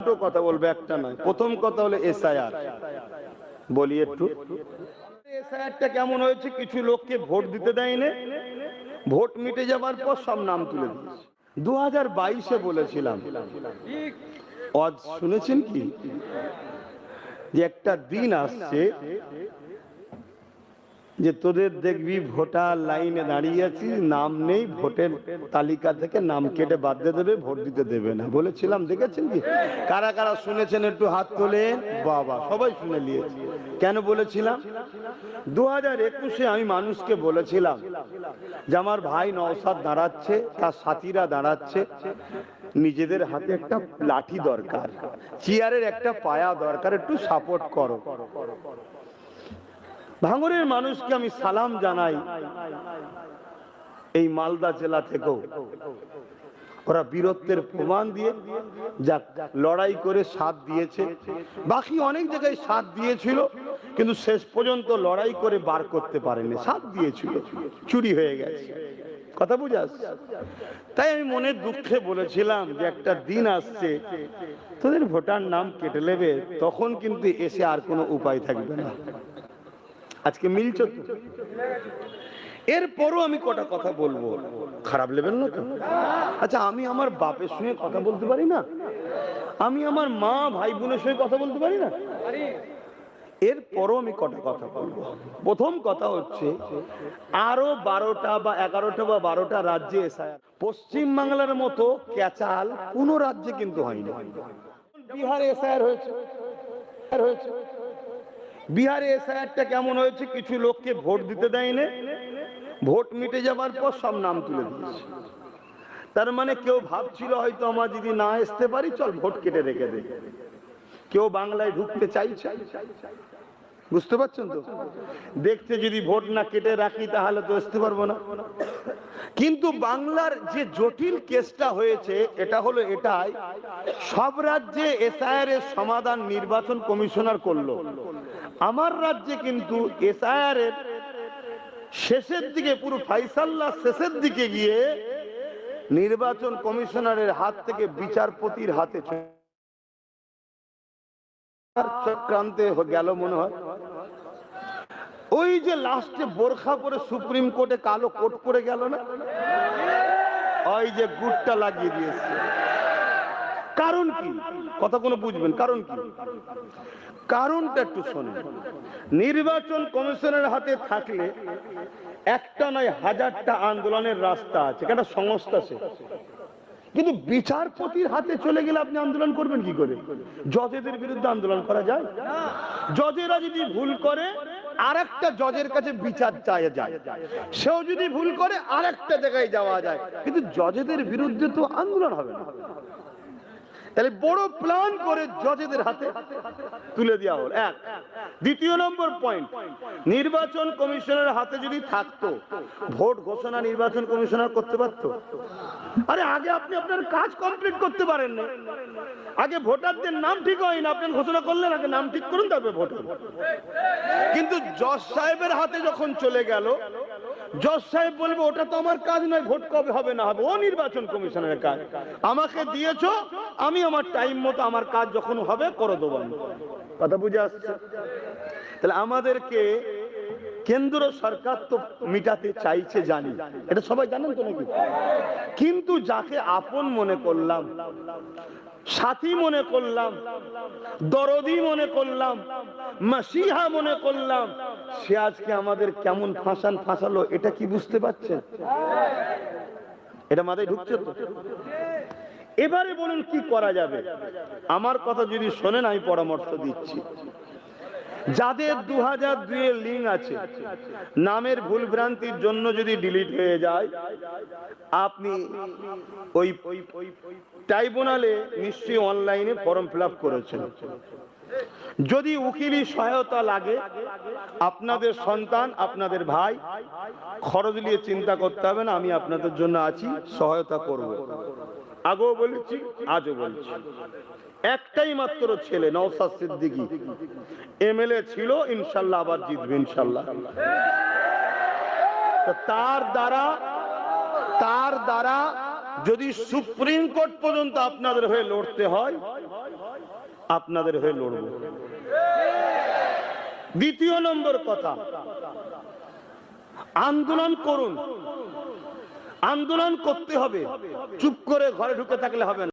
দুটো কথা বলবে, একটা নয়। প্রথম কথা হলো এসআইআর। বলি একটু এসআইআরটা কেমন হয়েছে? কিছু লোককে ভোট দিতে দেয়নি, ভোট মিটে যাবার পর সব নাম তুলে দিয়েছে। 2022-এ বলেছিলাম, আজ শুনেছেন কি যে একটা দিন আসছে যে তোদের দেখবি ভোটার লাইনে দাঁড়িয়ে আছি, নাম নেই, ভোটের তালিকা থেকে নাম কেটে বাদ দিয়ে দেবে, ভোট দিতে দেবে না। বলেছিলাম, দেখেছেন কি? কারা কারা শুনেছেন একটু হাত তোলেন। বাবা, সবাই শুনে নিয়েছে। কেন বলেছিলাম? 2021-এ আমি মানুষকে বলেছিলাম যে আমার ভাই নওশাদ দাঁড়াচ্ছে, তার সাথীরা দাঁড়াচ্ছে, নিজেদের হাতে একটা লাঠি দরকার, চেয়ারের একটা পায়া দরকার, একটু সাপোর্ট করো। ভাঙড়ের মানুষকে আমি সালাম জানাই। এই মালদা জেলা থেকেও ওরা বীরত্বের প্রমাণ দিয়ে যাক লড়াই করে সাথ দিয়েছে। বাকি অনেক জায়গায় সাথ দিয়েছিল, কিন্তু শেষ পর্যন্ত লড়াই করে বার করতে পারেনি। সাথ দিয়েছিল, চুরি হয়ে গেছে। কথা বুঝে আসছে? তাই আমি মনের দুঃখে বলেছিলাম যে একটা দিন আসছে তোদের ভোটার নাম কেটে নেবে, তখন কিন্তু এসে আর কোনো উপায় থাকবে না। আজকে মিলছে তো? এরপরও আমি কটা কথা বলবো, খারাপ লেবেন না তো? আচ্ছা, আমি আমার বাপের সঙ্গে কথা বলতে পারি না? আমি আমার মা ভাই বোনের সঙ্গে কথা বলতে পারি না? এরপরও আমি কটা কথা বলবো। প্রথম কথা হচ্ছে, আরো 12টা বা 11টা বা 12টা রাজ্যে এসআইআর। পশ্চিম বাংলার মতো ক্যাচাল কোন রাজ্যে কিন্তু হয়নি। বিহারে এসআইআর হয়েছে। বিহারে এসআইআরটা কেমন হয়েছে? কিছু লোককে ভোট দিতে দেয়নি, ভোট মিটে যাবার পর সব নাম তুলে দিয়েছে। তার মানে কেউ ভাবছিল হয়তো আমার যদি না আসতে পারি, চল ভোট কেটে রেখে দে। কেউ বাংলায় ঢুকতে চাইছে, বুঝতে পারছেন তো? দেখতে যদি ভোট না কেটে রাখি তাহলে তো আসতে পারবো না। কিন্তু বাংলার যে জটিল কেসটা হয়েছে, এটা হলো এটাই, সব রাজ্যে এসআইআর এর সমাধান নির্বাচন কমিশনার করলো। আমার রাজ্যে কিন্তু এসআইআর এর শেষের দিকে, পুরো ফাইসাল্লা শেষের দিকে গিয়ে নির্বাচন কমিশনারের হাত থেকে বিচারপতির হাতে চক্রান্তে গেল মনে হয়। ওই যে লাস্টে বোরখা পরে সুপ্রিম কোর্টে কালো কোট পরে গেল না, ওই যে গুটটা লাগিয়ে দিয়েছে। কারণ কি? কথা কোনো বুঝবেন? কারণ কি? কারণটা একটু শোনেন। নির্বাচন কমিশনের হাতে থাকলে একটা নয় হাজারটা আন্দোলনের রাস্তা আছে, একটা সংস্থা সে। কিন্তু বিচারপতির হাতে চলে গেলে আপনি আন্দোলন করবেন কি করে? জজেদের বিরুদ্ধে আন্দোলন করা যায়? জজেরা যদি ভুল করে আরেকটা জজের কাছে বিচার চাওয়া যায়, সেও যদি ভুল করে আরেকটা জায়গায় যাওয়া যায়, কিন্তু জজেদের বিরুদ্ধে তো আন্দোলন হবে না। তাহলে বড় প্ল্যান করে জজেদের হাতে তুলে দেওয়া হল। এক। দ্বিতীয় নম্বর পয়েন্ট, নির্বাচন কমিশনের হাতে যদি থাকতো, ভোট ঘোষণা নির্বাচন কমিশনার করতে পারতো। আরে আগে আপনি আপনার কাজ কমপ্লিট করতে পারেন না, আগে ভোটারদের নাম ঠিক হয় না, আপনি ঘোষণা করলেন, আগে নাম ঠিক করুন তারপরে ভোট হবে। কিন্তু জজ সাহেবের হাতে যখন চলে গেল, জজ সাহেব বলবে ওটা তো আমার কাজ নয়, ভোট কবে হবে না হবে ও নির্বাচন কমিশনের কাজ, আমাকে দিয়েছো, আমি আমার টাইম মতো আমার কাজ যখন হবে করে দেবো। কথা বুঝে আসছে? তাহলে আমাদেরকে কেন্দ্র সরকার তো মিটাতে চাইছে, জানি, এটা সবাই জানেন তো নাকি? কিন্তু যাকে আপন মনে করলাম, সাথী মনে করলাম, দরদি মনে করলাম, মাসিহা মনে করলাম, সে আজকে আমাদের কেমন ফাঁসালো, এটা কি বুঝতে পারছেন? এটা মাথায় ঢুকছে তো? এবারে বলুন কি করা যাবে? আমার কথা যদি শোনেন, আমি পরামর্শ দিচ্ছি। যাদের 2002 এর লিঙ্ক আছে, নামের ভুল ভ্রান্তির জন্য যদি ডিলিট হয়ে যায়, আপনি ওই ট্রাইব্যুনালে নিশ্চয়ই অনলাইনে ফর্ম ফিল আপ করেছেন। যদি উকিলি সহায়তা লাগে, আপনাদের সন্তান, আপনাদের ভাই, খরচ নিয়ে চিন্তা করতে হবে না, আমি আপনাদের জন্য আছি, সহায়তা করব। আগেও বলেছি, আজও বলছি, একটাই মাত্র ছেলে নওশাদ সিদ্দিকী, এমএলএ ছিল, ইনশাল্লাহ আবার জিতবে ইনশাল্লাহ। তার দ্বারা যদি সুপ্রিম কোর্ট পর্যন্ত আপনাদের হয়ে লড়তে হয়, আপনাদের হয়ে লড়ব। দ্বিতীয় নম্বর কথা, আন্দোলন করুন, আন্দোলন করতে হবে, চুপ করে ঘরে ঢুকে থাকলে হবে না।